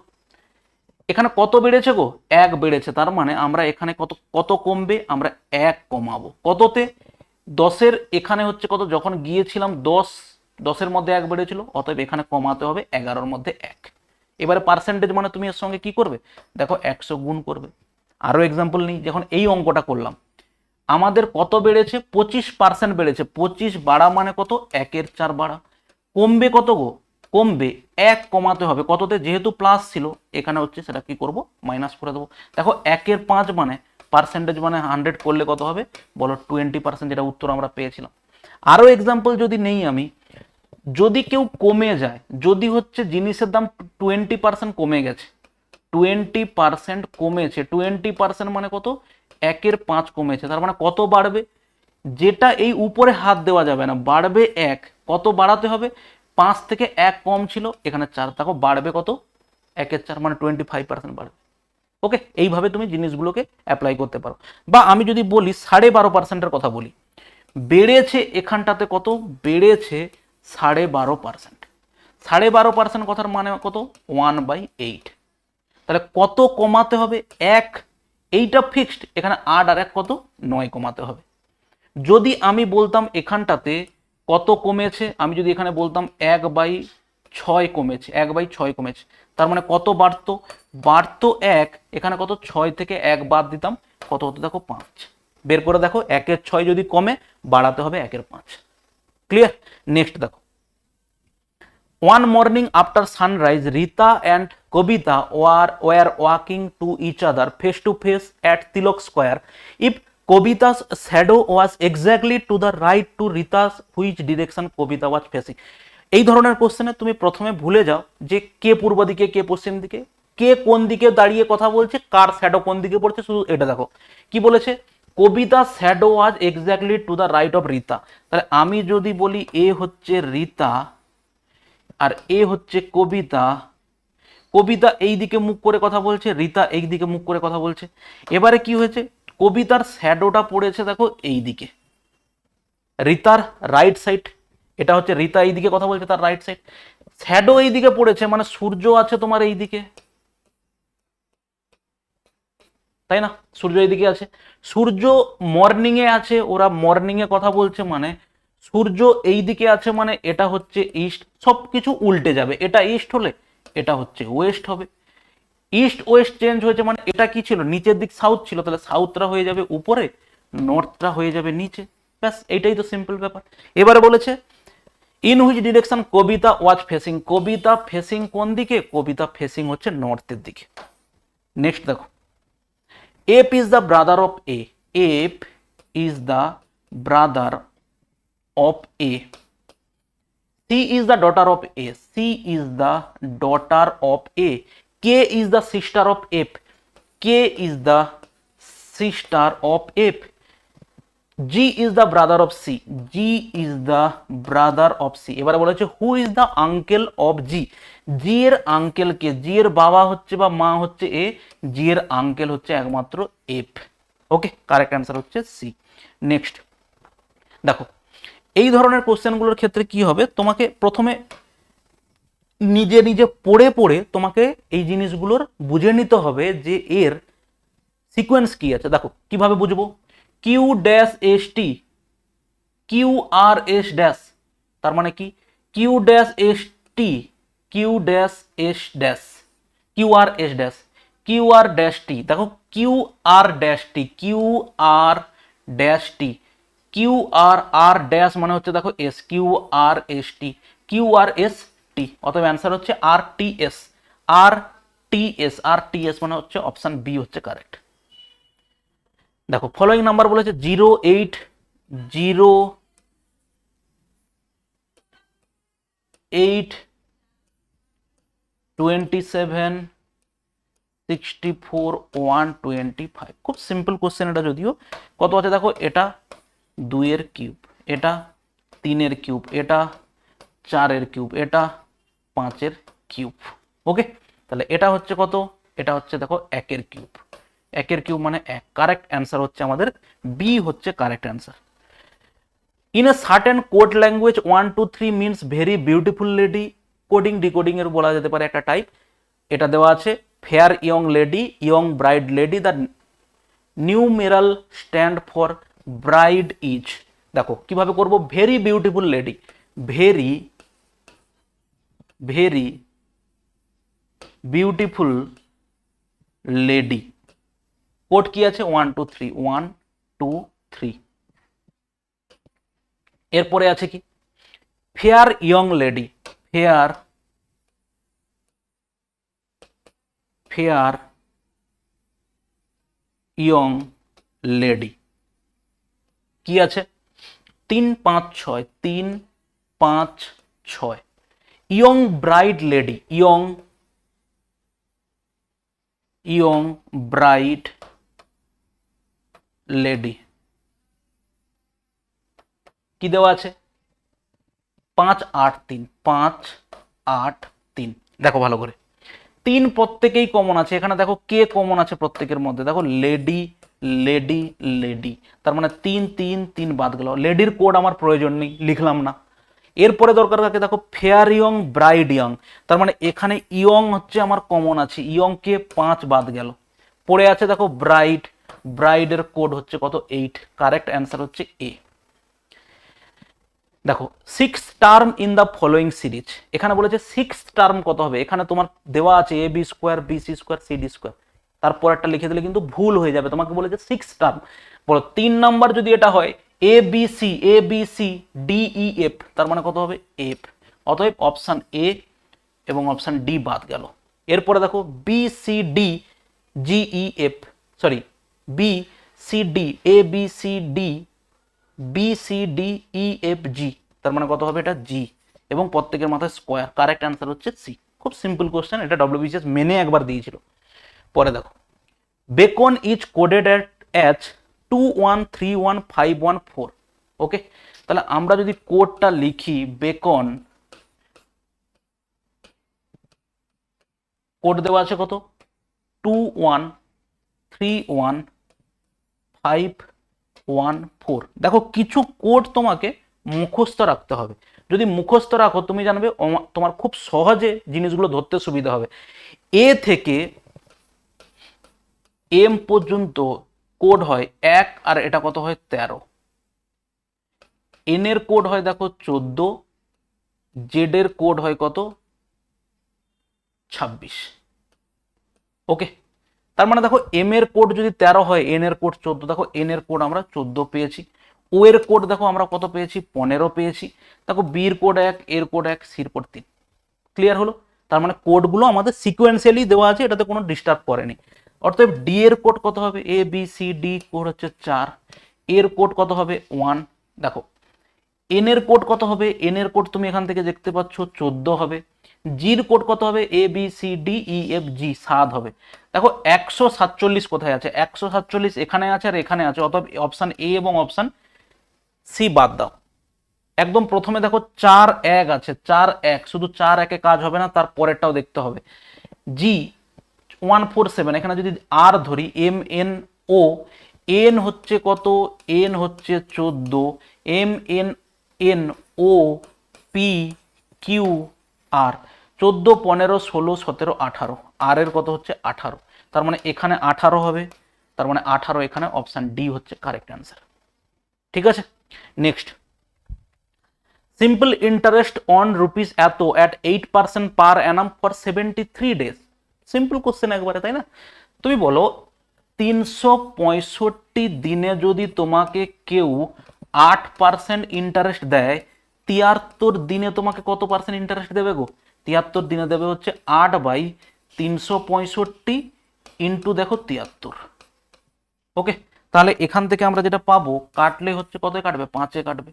এখানে কত বেড়েছে গো? 1 বেড়েছে, তার মানে আমরা এখানে কত কত কমবে? আমরা 1 কমাবো। কততে? 10-এর এখানে হচ্ছে কত? যখন গিয়েছিলাম 10, 10-এর মধ্যে 1 বেড়েছিল, অতএব এখানে কমাতে হবে 11-এর মধ্যে 1। এবারে পার্সেন্টেজ মানে তুমি এর সঙ্গে কি করবে? দেখো 100 গুণ করবে। আরো এক্সাম্পল নিই, যখন এই অঙ্কটা করলাম, আমাদের কত বেড়েছে? 25% বেড়েছে। 25 বাড়া মানে কত? 1/4 বাড়া। কমবে কত গো? কমবে 1 কমাতে হবে কততে? যেহেতু প্লাস ছিল এখানে হচ্ছে, সেটা কি করব? মাইনাস করে দেবো। দেখো 1/5 মানে পার্সেন্টেজ মানে 100 করলে কত হবে? বলো 20%, যেটা উত্তর আমরা পেয়েছিলাম। আরো এক্সাম্পল যদি নেই আমি, যদি কেউ কমে যায়, যদি হচ্ছে জিনিসের দাম 20% কমে গেছে, 20% কমেছে, 20% মানে কত? 1/5 কমেছে, তার মানে কত বাড়বে? যেটা এই উপরে হাত দেওয়া যাবে না, বাড়বে 1। কত বাড়াতে হবে? 5 থেকে 1 কম ছিল, এখানে 4, দেখো বাড়বে কত? 1/4 মানে 25% বাড়বে। ওকে, এইভাবে তুমি জিনিসগুলোকে অ্যাপ্লাই করতে পারো। বা আমি যদি বলি 12.5%-এর কথা বলি, বেড়েছে এখানটাতে কত? বেড়েছে 12.5%। 12.5% কথার মানে কত? 1/8। তাহলে কত কমাতে হবে? 1। এইটা ফিক্সড, এখানে 8 আর 1 কত? 9 কমাতে হবে। যদি আমি বলতাম এখানটাতে কত কমেছে, আমি যদি এখানে বলতাম 1/6 কমেছে, 1/6 কমেছে, তার মানে কত বাড়তো? বাড়তো 1। এখানে কত? 6 থেকে 1 বাদ দিতাম, কত হতো? দেখো 5। বের করে দেখো, 1/6 যদি কমে, বাড়াতে হবে 1/5। ক্লিয়ার? নেক্সট দেখো, one morning after sunrise, Rita and Kobita were walking to each other face to face at Tilak Square. If Kobita's shadow was exactly to the right to Rita's, which direction Kobita was facing? এই ধরনের কোশ্চেনে তুমি প্রথমে ভুলে যাও যে কে পূর্ব দিকে, কে পশ্চিম দিকে, কে কোন দিকে দাঁড়িয়ে কথা বলছে, কার শ্যাডো কোন দিকে পড়ছে, শুধু এটা দেখো। কি বলেছে? Kavita shadow was exactly to the right of Rita. তাহলে আমি যদি বলি এ হচ্ছে রিতা আর এ হচ্ছে কবিতা, কবিতা এই দিকে মুখ করে কথা বলছে, রিতা এই দিকে মুখ করে কথা বলছে। এবারে কি হয়েছে? কবিতার শ্যাডোটা পড়েছে দেখো এই দিকে, রিতার রাইট সাইড। এটা হচ্ছে রিতা এই দিকে কথা বলছে, তার রাইট সাইড। শ্যাডো এই দিকে পড়েছে মানে সূর্য আছে তোমার এই দিকে, তাই না? সূর্য এই দিকে আছে, সূর্য মর্নিং এ আছে, ওরা মর্নিং এ কথা বলছে, মানে সূর্য এই দিকে আছে, মানে এটা হচ্ছে ইস্ট। সবকিছু উল্টে যাবে, এটা ইস্ট হলে এটা হচ্ছে ওয়েস্ট হবে। ইস্ট ওয়েস্ট চেঞ্জ হয়েছে মানে এটা কি ছিল, নিচের দিক সাউথ ছিল, তাহলে সাউথটা হয়ে যাবে উপরে, নর্থটা হয়ে যাবে নিচে। ব্যাস এইটাই তো সিম্পল ব্যাপার। এবারে বলেছে in which direction Kavita was facing, Kavita facing কোন দিকে, কবিতা ফেসিং হচ্ছে নর্থের দিকে। নেক্সট দেখো, F is the brother of A, F is the brother of A, C is the daughter of A, C is the daughter of A, K is the sister of F, K is the sister of F, G is the brother of C, G is the brother of C. এবারে বলা হচ্ছে who is the uncle of G, G এর আঙ্কেল কে, জি এর বাবা হচ্ছে বা মা হচ্ছে এ, জি এর আঙ্কেল হচ্ছে একমাত্র এফ। ওকে, কারেক্ট অ্যান্সার হচ্ছে সি। নেক্সট দেখো, এই ধরনের কোশ্চেনগুলোর ক্ষেত্রে কি হবে, তোমাকে প্রথমে নিজে নিজে পড়ে পড়ে তোমাকে এই জিনিসগুলোর বুঝে নিতে হবে যে এর সিকোয়েন্স কি আছে। দেখো কিভাবে বুঝবো, Q dash S T, Q R S dash, তার মানে কি, Q dash S T, Q dash S dash, Q R S dash, Q R dash T. দেখো Q R dash T, Q R dash T, Q R R dash মানে হচ্ছে দেখো S, Q R S T, Q R S T, অতএব অ্যান্সার হচ্ছে R T S, R T S, R T S মানে হচ্ছে অপশন বি হচ্ছে কারেক্ট। দেখো ফলোইং নাম্বার বলেছে 08 27 64 125। খুব সিম্পল কোশ্চেন এটা, যদিও কত আছে দেখো, এটা 2 এর কিউব, এটা 3 এর কিউব, এটা 4 এর কিউব, এটা 5 এর কিউব। ওকে, তাহলে এটা হচ্ছে কত, এটা হচ্ছে দেখো 1 এর কিউব, 1 এর কিউব মানে 1। কারেক্ট অ্যান্সার হচ্ছে আমাদের বি হচ্ছে correct answer. In a certain code language 1 2 3 means very beautiful lady, coding decoding এর বলা যেতে পারে একটা টাইপ। এটা দেওয়া আছে fair young lady, young bride lady, the numeral stand for bride is. দেখো কিভাবে করব, very beautiful lady, very very beautiful lady, code কি আছে 1 2 3, 1 2 3। এরপরে আছে কি, fair young lady, fair fair young lady, কি আছে 3 5 6, 3 5 6। Young bride lady, young young bride lady কি দেওয়া আছে 5 8 3, 5 8 3। দেখো ভালো করে, 3 প্রত্যেকেই কমন আছে, এখানে দেখো কে কমন আছে প্রত্যেকের মধ্যে, দেখো লেডি লেডি লেডি, তার মানে 3 3 3 বাদ গেল, লেডির কোড আমার প্রয়োজন নেই, লিখলাম না। এরপরে দরকার কাকে, দেখো ফেয়ার ইয়ং ব্রাইড ইয়ং, তার মানে এখানে ইয়ং হচ্ছে আমার কমন আছে, ইয়ং কে 5 বাদ গেল। পড়ে আছে দেখো ব্রাইড, ব্রাইডের কোড হচ্ছে কত 8। কারেক্ট অ্যান্সার হচ্ছে এ। দেখো 6 term in the following series, এখানে বলেছে 6 টার্ম কত হবে, এখানে তোমার দেওয়া আছে A B square B C square C D square, তারপর একটা লিখে দিলে কিন্তু ভুল হয়ে যাবে। তোমাকে বলেছে 6 টার্ম, বলো 3 নাম্বার যদি এটা হয় A B C D E F, তার মানে কত হবে এফ, অতএব অপশন এ এবং অপশন ডি বাদ গেল। এরপরে দেখো B C D G E F, sorry B C D A B C D B C D E F G, তার মানে কত হবে এটা জি, এবং প্রত্যেকের মাথায় স্কোয়ার। কারেক্ট অ্যান্সার হচ্ছে সি। খুব সিম্পল কোশ্চেন, এটা ডব্লিউবিসিএস মেনে একবার দিয়েছিল। পরে দেখো bacon is coded as 213151 okay, তাহলে আমরা যদি কোডটা লিখি, বেকন কোড দেওয়া আছে কত 213151। দেখো কিছু কোড তোমাকে মুখস্থ রাখতে হবে, যদি মুখস্থ রাখো তুমি জানবে তোমার খুব সহজে জিনিসগুলো ধরতে সুবিধা হবে। এ থেকে এম পর্যন্ত কোড হয় 1, আর এটা কত হয় 13। এন এর কোড হয় দেখো 14, জেড এর কোড হয় কত 26। ওকে, তার মানে দেখো এম এর কোড যদি 13 হয়, এন এর কোড 14, দেখো এন এর কোড আমরা 14 পেয়েছি, ও এর কোড দেখো আমরা কত পেয়েছি 15 পেয়েছি, দেখো বির কোড 1, এর কোড 1, সির কোড 3। ক্লিয়ার হলো? তার মানে কোডগুলো আমাদের সিকোয়েন্সিয়ালি দেওয়া আছে, এটাতে কোনো ডিস্টার্ব করেনি। অর্থাৎ ডি এর কোড কত হবে, A B C D code হচ্ছে 4, এর কোড কত হবে 1, দেখো এন এর কোড কত হবে, এন এর কোড তুমি এখান থেকে দেখতে পাচ্ছ 14 হবে, জির কোড কত হবে, A B C D E F G 7 হবে। দেখো 147 কোথায় আছে, 147 এখানে আছে আর এখানে আছে, অতএব অপশন এ এবং অপশন সি বাদ দাও। একদম প্রথমে দেখো 4-1 আছে, 4-1, শুধু 4-1 কাজ হবে না, তার পরেরটাও দেখতে হবে। জি 147, এখানে যদি আর ধরি, এম এন ও, এন হচ্ছে কত, এন হচ্ছে 14, M N N O P Q R 14, 15, 16, 17, 18, R এর কত হচ্ছে 18, তার মানে এখানে 18 হবে, তার মানে 18 এখানে, অপশন ডি হচ্ছে কারেক্ট অ্যান্সার। ঠিক আছে, next. Simple interest on rupees এত at 8% per annum for 73 days. Simple question একবারে, তাই না? তুমি বলো 365 দিনে যদি তোমাকে কেউ 8% ইন্টারেস্ট দেয়, 73 দিনে তোমাকে কত পার্সেন্ট ইন্টারেস্ট দেবে গো? 73 দিনে দেবে হচ্ছে 8/365 ইন্টু দেখো 73। ওকে, তাহলে এখান থেকে আমরা যেটা পাবো, কাটলে হচ্ছে কত কাটবে, 5-এ কাটবে।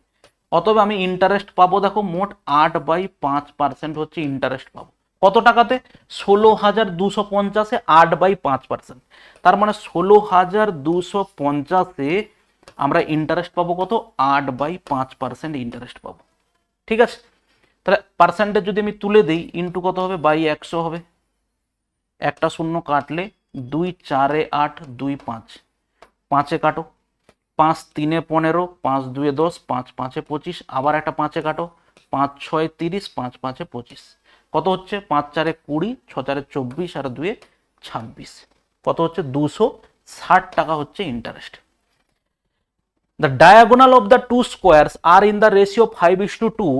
অতএব আমি ইন্টারেস্ট পাবো দেখো মোট 8/5% হচ্ছে ইন্টারেস্ট পাবো। কত টাকাতে? 16,250-এ 8/5%, তার মানে 16,250-এ আমরা ইন্টারেস্ট পাবো কত, 8/5% ইন্টারেস্ট পাবো। ঠিক আছে, তাহলে পার্সেন্টেজ যদি আমি তুলে দিই, ইন্টু কত হবে, বাই 100 হবে, একটা শূন্য কাটলে 2-4-এ 8, 2-5, 5-এ কাটো, 5-3-এ 15, 5-2-এ 10, 5-5-এ 25, আবার একটা 5-এ কাটো, 5-6-এ 30, 5-5-এ 25, কত হচ্ছে, 5-4-এ 20, 6-4-এ 24 আর 2-এ 26, কত হচ্ছে 260 টাকা হচ্ছে interest. The diagonal of the two squares are in the ratio 5:2.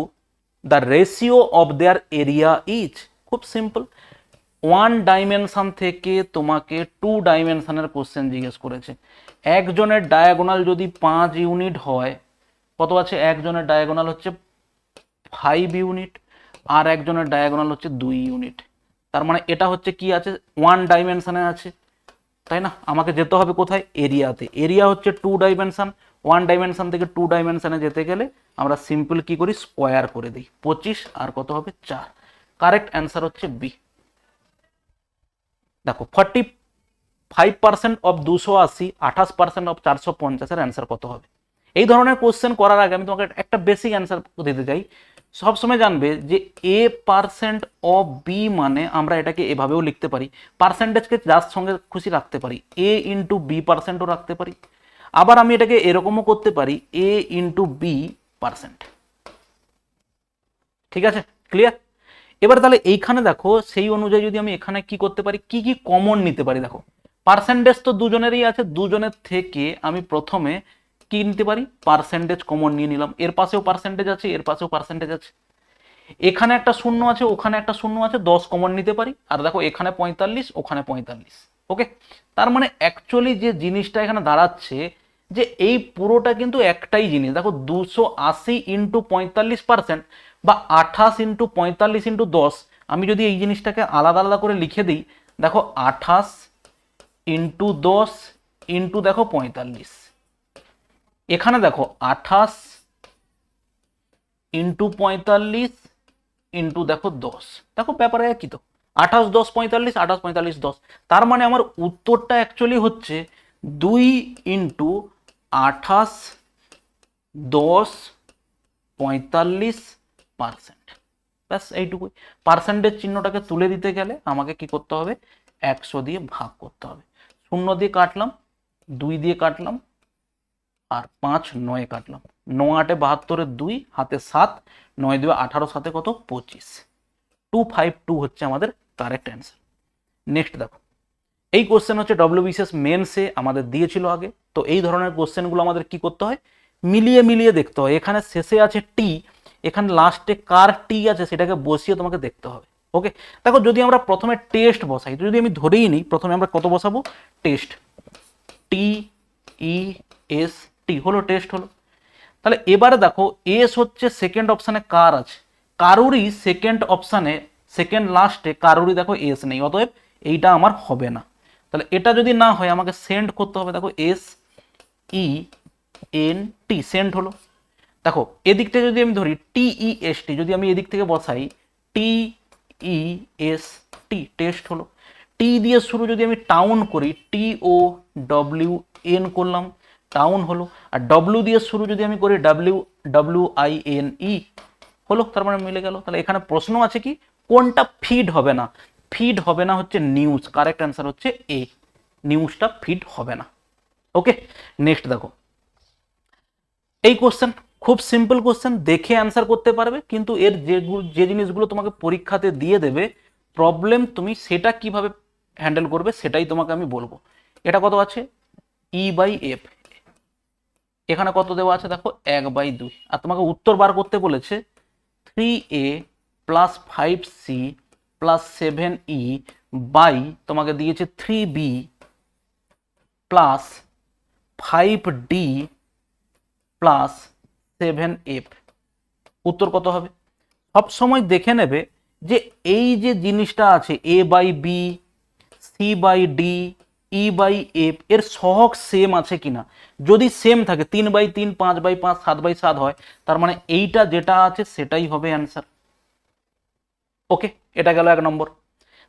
The ratio of their area is, খুব সিম্পল, 1 ডাইমেনশন থেকে তোমাকে 2 ডাইমেনশনের কোশ্চেন জিজ্ঞেস করেছে। একজনের ডায়াগোনাল যদি 5 ইউনিট হয়, কত আছে, একজনের ডায়াগোনাল হচ্ছে 5 ইউনিট, আর একজনের ডায়াগোনাল হচ্ছে 2 ইউনিট। তার মানে এটা হচ্ছে কি আছে, 1 ডাইমেনশনে আছে, তাই না? আমাকে যেতে হবে কোথায়, এরিয়াতে। এরিয়া হচ্ছে 2 ডাইমেনশন, 1 ডাইমেনশন থেকে 2 ডাইমেনশনে যেতে গেলে আমরা সিম্পল কি করি, স্কোয়ার করে দিই, 25 আর কত হবে 4। কারেক্ট অ্যান্সার হচ্ছে বি। দেখো 45% অফ 280, 28% অফ 450-এর অ্যান্সার কত হবে? এই ধরনের কোশ্চেন করার আগে আমি তোমাকে একটা বেসিক অ্যান্সার দিতে চাই। সবসময় জানবে যে এ পার্সেন্ট অফ বি মানে আমরা এটাকে এভাবেও লিখতে পারি, পার্সেন্টেজকে যার সঙ্গে খুশি রাখতে পারি, এ ইন্টু বি পার্সেন্টও রাখতে পারি, আবার আমি এটাকে এরকমও করতে পারি, এ ইন্টু বি পার্সেন্ট। ঠিক আছে, ক্লিয়ার? এবার তাহলে এইখানে দেখো সেই অনুযায়ী যদি আমি এখানে কি করতে পারি, কি কি কমন নিতে পারি, দেখো পার্সেন্টেজ তো দুজনেরই আছে, দুজনের থেকে আমি প্রথমে কি নিতে পারি, পার্সেন্টেজ কমন নিয়ে নিলাম, এর পাশেও পার্সেন্টেজ আছে, এর পাশেও পার্সেন্টেজ আছে, এখানে একটা শূন্য আছে, ওখানে একটা শূন্য আছে, 10 কমন নিতে পারি, আর দেখো এখানে 45, ওখানে 45। ওকে, তার মানে অ্যাকচুয়ালি যে জিনিসটা এখানে দাঁড়াচ্ছে, যে এই পুরোটা কিন্তু একটাই জিনিস। দেখো 280 ইন্টু 45% বা 28 ইন্টু 45 ইন্টু 10, আমি যদি এই জিনিসটাকে আলাদা আলাদা করে লিখে দিই, দেখো 28 ইন্টু 10 ইন্টু দেখো 45, এখানে দেখো 28 ইন্টু 45 ইন্টু দেখো 10, দেখো ব্যাপারে একই তো, 28, 10, 45, 28, 45, 10। তার মানে আমার উত্তরটা অ্যাকচুয়ালি হচ্ছে 2 ইন্টু 28, 10, 45%। ব্যাস এইটুকুই। পার্সেন্টেজ চিহ্নটাকে তুলে দিতে গেলে আমাকে কি করতে হবে, 100 দিয়ে ভাগ করতে হবে, 0 দিয়ে কাটলাম, 2 দিয়ে কাটলাম, আর 5, 9 কাটলাম, 9 8 72, 2 হাতে 7, 9 2 18, সাথে কত 25, 252 হচ্ছে আমাদের কারেক্ট অ্যান্সার। নেক্সট দেখো, এই কোশ্চেন হচ্ছে ডব্লিউবিসিএস মেন্সে আমাদের দিয়েছিল আগে। তো এই ধরনের কোশ্চেনগুলো আমাদের কি করতে হয়, মিলিয়ে মিলিয়ে দেখতে হয়। এখানে শেষে আছে টি, এখানে লাস্টে কার টি আছে সেটাকে বসিয়ে তোমাকে দেখতে হবে। ওকে, দেখো যদি আমরা প্রথমে টেস্ট বসাই, তো যদি আমি ধরেই নিই প্রথমে আমরা কত বসাবো, টেস্ট, টি ই এস টি হলো, টেস্ট হলো। তাহলে এবারে দেখো এস হচ্ছে সেকেন্ড অপশানে কার আছে, কারুরই সেকেন্ড অপশানে সেকেন্ড লাস্টে কারুরই দেখো এস নেই, অতএব এইটা আমার হবে না। তাহলে এটা যদি না হয় আমাকে সেন্ড করতে হবে, দেখো S E N T, send হলো। দেখো এদিক থেকে যদি আমি ধরি টি ই এস টি, যদি আমি এদিক থেকে বসাই টি ই এস টি, টেস্ট হলো। টি দিয়ে শুরু যদি আমি টাউন করি, টি ও ডব্লিউ এন করলাম, টাউন হলো। আর ডব্লিউ দিয়ে শুরু যদি আমি করি W W I N E, হলো, তার মানে মিলে গেল। তাহলে এখানে প্রশ্ন আছে কি, কোনটা ফিড হবে না? ফিড হবে না হচ্ছে নিউজ, কারেক্ট অ্যান্সার হচ্ছে এ, নিউজটা ফিড হবে না। ওকে, নেক্সট দেখো এই কোশ্চেন, খুব সিম্পল কোশ্চেন, দেখে অ্যান্সার করতে পারবে, কিন্তু এর যে জিনিসগুলো তোমাকে পরীক্ষাতে দিয়ে দেবে প্রবলেম, তুমি সেটা কিভাবে হ্যান্ডেল করবে সেটাই তোমাকে আমি বলবো। এটা কত আছে, ই বাই এফ, এখানে কত দেওয়া আছে দেখো 1/2, আর তোমাকে উত্তর বার করতে বলেছে 3a plus 5c plus 7e by তোমাকে দিয়েছে 3b plus 5d plus 7f, উত্তর কত হবে? সব সময় দেখে নেবে যে এই যে জিনিসটা আছে a by B, C by D, E by F, এর সহগ সেম আছে কিনা। যদি সেম থাকে 3/3, 5/5, 7/7 হয়, তার মানে এইটা যেটা আছে সেটাই হবে অ্যান্সার। ওকে, এটা গেল 1 নম্বর।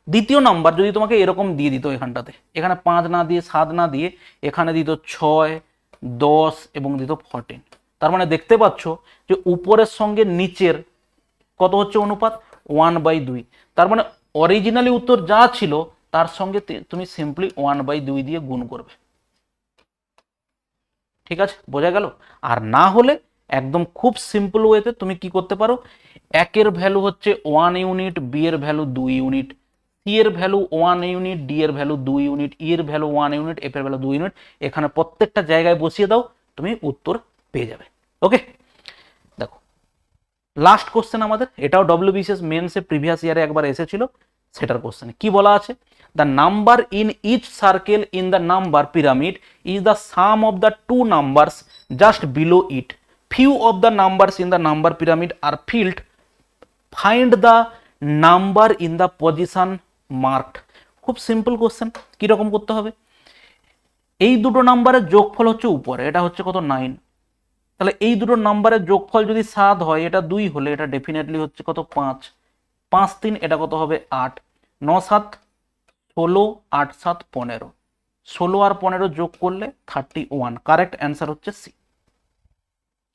দ্বিতীয় নাম্বার যদি তোমাকে এরকম দিয়ে দিত, এখানটাতে এখানে 5 না দিয়ে 7 না দিয়ে এখানে দিত 6, 10 এবং দিত 14, তার মানে দেখতে পাচ্ছ যে উপরের সঙ্গে নিচের কত হচ্ছে অনুপাত, 1/2, তার মানে অরিজিনালি উত্তর যা ছিল তার সঙ্গে তুমি সিম্পলি 1/2 দিয়ে গুণ করবে। ঠিক আছে, বোঝা গেল? আর না হলে একদম খুব সিম্পল ওয়েতে তুমি কি করতে পারো, একের ভ্যালু হচ্ছে 1 ইউনিট, বি এর ভ্যালু 2 ইউনিট, সি এর ভ্যালু 1 ইউনিট, ডি এর ভ্যালু 2 ইউনিট, ই এর ভ্যালু 1 ইউনিট, এফ এর ভ্যালু 2 ইউনিট, এখানে প্রত্যেকটা জায়গায় বসিয়ে দাও, তুমি উত্তর পেয়ে যাবে। ওকে, দেখো লাস্ট কোশ্চেন আমাদের, এটাও ডব্লিউবিসিএস মেন্সে প্রিভিয়াস ইয়ারে একবার এসেছিল, সেটার কোশ্চেনে কি বলা আছে, the number in each circle in the number pyramid is the sum of the two numbers just below it, few of the numbers in the number pyramid are filled, find the number in the position marked. খুব সিম্পল কোশ্চেন, কিরকম করতে হবে, এই দুটো নাম্বারের যোগফল হচ্ছে উপরে, এটা হচ্ছে কত 9, তাহলে এই দুটো নাম্বারের যোগফল যদি 7 হয়, এটা 2 হলে এটা ডেফিনেটলি হচ্ছে কত 5, 5 3 এটা কত হবে 8, 9 7 16, 8 7 15, 16 আর 15 যোগ করলে 31, কারেক্ট অ্যান্সার হচ্ছে সি।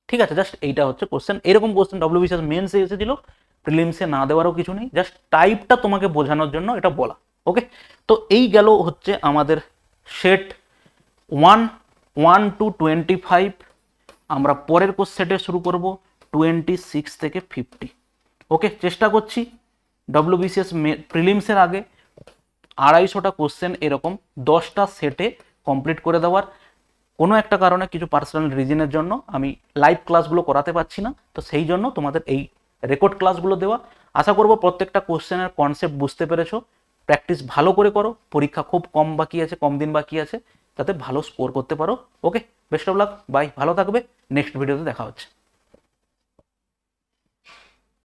ঠিক আছে, জাস্ট এইটা হচ্ছে কোশ্চেন, এরকম কোশ্চেন ডব্লিউবিসিএস মেন্সে এসেছিল, প্রিলিমসে না দেওয়ারও কিছু নেই, জাস্ট টাইপটা তোমাকে বোঝানোর জন্য এটা বলা। ওকে, তো এই গেল হচ্ছে আমাদের সেট 1 1 to 25, আমরা পরের সেটে শুরু করব 26 থেকে 50। ওকে, চেষ্টা করছি ডব্লিউবিসিএস প্রিলিমসের আগে 250টা কোশ্চেন এরকম 10টা সেটে কমপ্লিট করে দেওয়ার। কোনো একটা কারণে কিছু পার্সোনাল রিজনের জন্য আমি লাইভ ক্লাসগুলো করাতে পারছি না, তো সেই জন্য তোমাদের এই রেকর্ড ক্লাসগুলো দেওয়া। আশা করব প্রত্যেকটা কোশ্চেনের কনসেপ্ট বুঝতে পেরেছো, প্র্যাকটিস ভালো করে করো, পরীক্ষা খুব কম বাকি আছে, কম দিন বাকি আছে, যাতে ভালো স্কোর করতে পারো। ওকে, বেস্ট অফ লাক, বাই, ভালো থাকবে, নেক্সট ভিডিওতে দেখা হচ্ছে।